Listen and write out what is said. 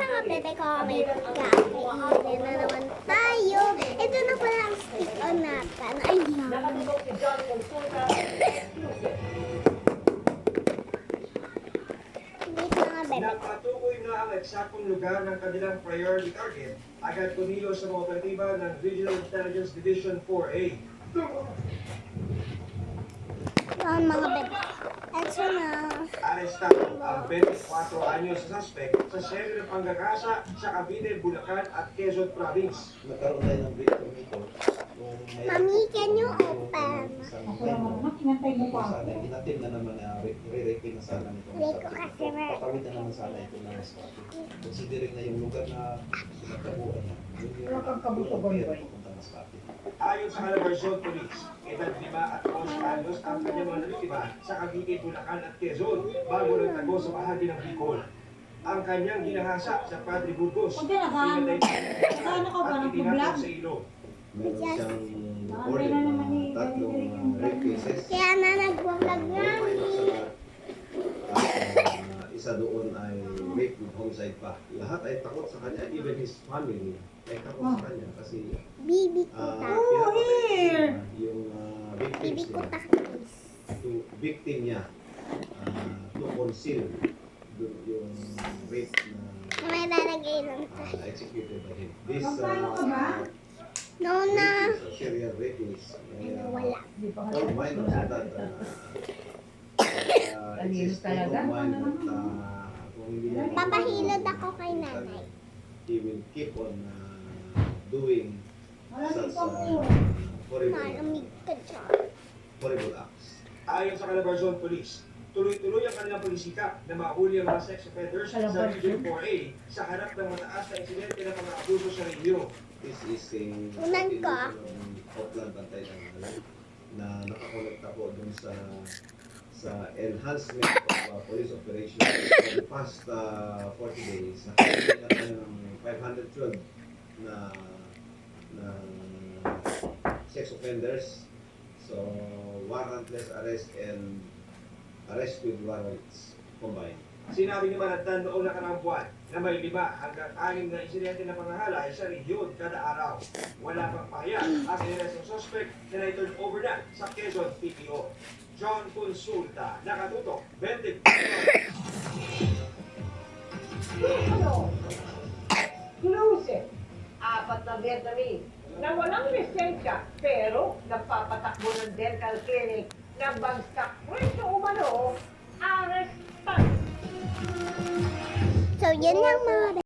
mga bebe ko, may kakainin na naman tayo. Ito na pala ang stick-on natin. Ayan. Dito mga bebe. Napatukoy na ang eksaktong lugar ng kanilang priority target. Agad kumilos sa mga operatiba ng Regional Intelligence Division 4A. Ayan mga bebe. Ito na. Arestado ang 24 anyos na suspect sa serye ng panggagasa sa Cavite, Bulacan at Quezon Province. Nagkaroon tayo ng victim ito. Mami, can you open? Kinantay mo pa ako. Sana, inatim na naman na re-raping na sana nito. Rico kasi Papawid na naman sana ito na rescate. Considering na yung lugar na pinagkabuhan niya. Wala kang kabuto, boy. Pupunta na sa atin. Ayon sa Calabarzon Police, edad 5 at 11 anyos ang kanyang mga nabiktima sa Cavite, Bulacan at Quezon bago nagtago sa bahagi ng Bicol. Ang kanyang ginahasa sa Padre Burgos, Huwag ka na, pinatay ano ka ba, at itinapon nag-vlog? sa ilog. Meron siyang Marami na naman ni tatlong rape cases. Kaya na nag-vlog nga. Isa doon ay rape with homicide pa. Lahat ay takot sa kanya, even his family ay takot sa kanya kasi Bibi ko ta. here! yung Bibi victims ko niya, ta. yung victim niya to conceal yung rape na May lalagay lang ta. executed by him. This Magkano ka ba? No na. rapist, serial rapist, Wala. Hindi pa all nga. minors that Alinos talaga? kung hindi niya Papahilod ako kay nanay. he will keep on doing Malamig such pa mo. Malamig ka dyan. horrible acts. Ayon sa Calabarzon Police, tuloy-tuloy ang kanilang polisikap na mahuli ang mga sex offenders sa Region 4A sa harap ng mataas na insidente ng mga abuso sa rehiyon. This is a Unan ka. Auckland Bantay na nakakonekta po dun sa enhancement of police operations for the past 40 days. Nakakita na tayo ng 512 na sex offenders. So, warrantless arrest and arrest with warrants combined. Sinabi ni Manatnan noong nakaraang buwan na may 5 hanggang 6 na insidente ng pangahalay sa rehiyon kada araw. Wala pang pahayag ang inarestong suspect na na-turn over na sa Quezon PPO. John Consulta, nakatutok, 20. Ano? Exclusive. 4 na Vietnamese na walang lisensya pero nagpapatakbo ng dental clinic na bagsak presyo umano, arrestan. So, yan lang mga